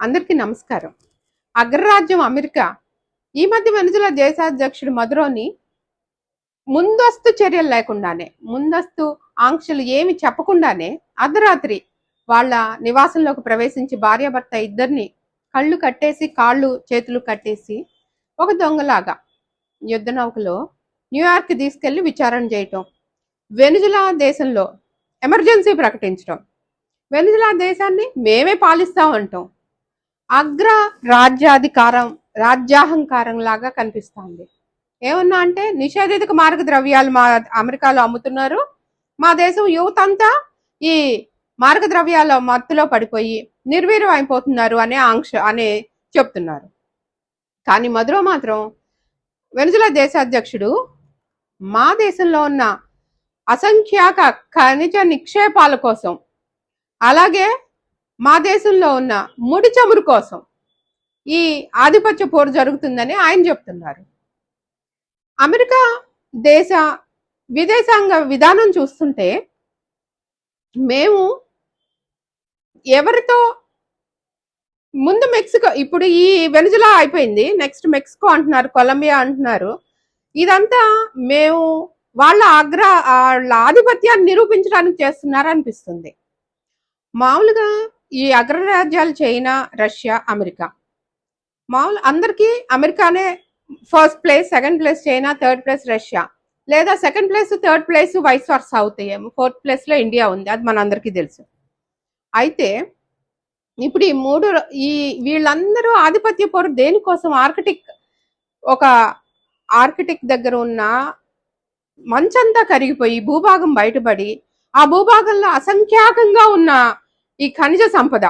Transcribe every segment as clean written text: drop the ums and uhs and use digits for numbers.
అందరికీ నమస్కారం. అగ్రరాజ్యం అమెరికా ఈ మధ్య వెనుజులా దేశాధ్యక్షుడు మదురోని ముందస్తు చర్యలు లేకుండానే, ముందస్తు ఆంక్షలు ఏమి చెప్పకుండానే అర్ధరాత్రి వాళ్ళ నివాసంలోకి ప్రవేశించి భార్యాభర్త ఇద్దరిని కళ్ళు కట్టేసి, కాళ్ళు చేతులు కట్టేసి ఒక దొంగలాగా యుద్ధ నౌకలో న్యూయార్క్ తీసుకెళ్లి విచారణ చేయటం, వెనుజులా దేశంలో ఎమర్జెన్సీ ప్రకటించడం, వెనుజులా దేశాన్ని మేమే పాలిస్తాం అంటాం. అగ్ర రాజ్యాహంకారం లాగా కనిపిస్తుంది. ఏమన్నా అంటే నిషేధిత మార్గ ద్రవ్యాలు మా అమెరికాలో అమ్ముతున్నారు, మా దేశం యువత అంతా ఈ మార్గ ద్రవ్యాల మత్తులో పడిపోయి నిర్వీర్యం అయిపోతున్నారు అనే చెప్తున్నారు. కానీ మదురో మాత్రం వెనుజులా దేశాధ్యక్షుడు మా దేశంలో ఉన్న అసంఖ్యాక ఖనిజ నిక్షేపాల కోసం, అలాగే మా దేశంలో ఉన్న ముడి చమురు కోసం ఈ ఆధిపత్య పోరు జరుగుతుందని ఆయన చెప్తున్నారు. అమెరికా దేశ విదేశాంగ విధానం చూస్తుంటే మేము ఎవరితో ముందు మెక్సికో, ఇప్పుడు ఈ వెనుజులా అయిపోయింది, నెక్స్ట్ మెక్సికో అంటున్నారు, కొలంబియా అంటున్నారు. ఇదంతా మేము వాళ్ళ ఆధిపత్యాన్ని నిరూపించడానికి చేస్తున్నారు అనిపిస్తుంది. మామూలుగా ఈ అగ్రరాజ్యాలు చైనా, రష్యా, అమెరికా, మామూలు అందరికీ అమెరికానే first place, second place China, third place Russia, లేదా second place third place vice versa అవుతాయేమో. ఫోర్త్ ప్లేస్ లో ఇండియా ఉంది, అది మనందరికీ తెలుసు. అయితే ఇప్పుడు వీళ్ళందరూ ఆధిపత్య పోరు దేనికోసం? ఆర్కిటిక్ దగ్గర ఉన్న మంచంతా కరిగిపోయి భూభాగం బయటపడి, ఆ భూభాగంలో అసంఖ్యాకంగా ఉన్న ఈ ఖనిజ సంపద,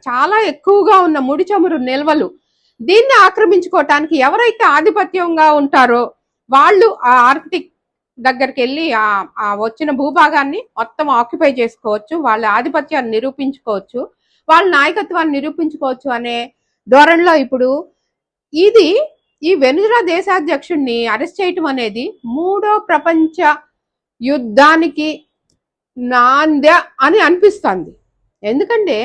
చాలా ఎక్కువగా ఉన్న ముడి చమురు నిల్వలు, దీన్ని ఆక్రమించుకోవటానికి ఎవరైతే ఆధిపత్యంగా ఉంటారో వాళ్ళు ఆ ఆర్కిటిక్ దగ్గరికి వెళ్ళి ఆ వచ్చిన భూభాగాన్ని మొత్తం ఆక్యుపై చేసుకోవచ్చు, వాళ్ళ ఆధిపత్యాన్ని నిరూపించుకోవచ్చు, వాళ్ళ నాయకత్వాన్ని నిరూపించుకోవచ్చు అనే ధోరణిలో ఇప్పుడు ఈ వెనుజులా దేశాధ్యక్షుడిని అరెస్ట్ చేయటం అనేది మూడో ప్రపంచ యుద్ధానికి నాంద్య అని అనిపిస్తుంది. ఎందుకంటే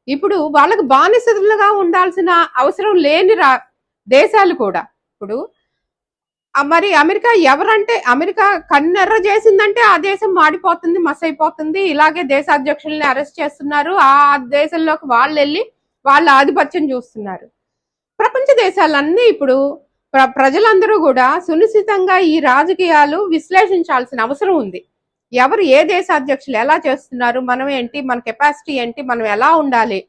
ఇప్పుడు వాళ్ళకు బానిసలుగా ఉండాల్సిన అవసరం లేని దేశాలు కూడా ఇప్పుడు మరి అమెరికా కన్నెర్ర చేసిందంటే ఆ దేశం మాడిపోతుంది, మస్ అయిపోతుంది. ఇలాగే దేశాధ్యక్షుల్ని అరెస్ట్ చేస్తున్నారు, ఆ దేశంలోకి వాళ్ళు వెళ్ళి వాళ్ళ ఆధిపత్యం చూస్తున్నారు. ప్రపంచ దేశాలన్నీ ఇప్పుడు ప్రజలందరూ కూడా సునిశ్చితంగా ఈ రాజకీయాలు విశ్లేషించాల్సిన అవసరం ఉంది. ఎవరు ఏ దేశాధ్యక్షులు ఎలా చేస్తున్నారు, మనం ఏంటి, మన కెపాసిటీ ఏంటి, మనం ఎలా ఉండాలి.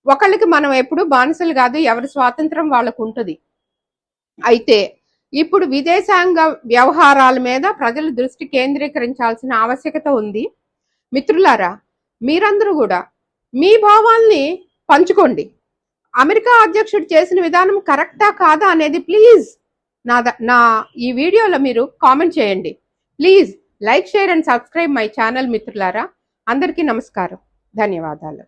ఒకళ్ళకి మనం ఎప్పుడు బానిసలు కాదు, ఎవరి స్వాతంత్రం వాళ్ళకు ఉంటుంది. అయితే ఇప్పుడు విదేశాంగ వ్యవహారాల మీద ప్రజల దృష్టి కేంద్రీకరించాల్సిన ఆవశ్యకత ఉంది. మిత్రులారా, మీరందరూ కూడా మీ భావాల్ని పంచుకోండి. అమెరికా అధ్యక్షుడు చేసిన విధానం కరెక్టా కాదా అనేది ప్లీజ్ నా ఈ వీడియోలో మీరు కామెంట్ చేయండి. Please like, share and subscribe my channel. మిత్రులారా, అందరికీ నమస్కారం, ధన్యవాదాలు.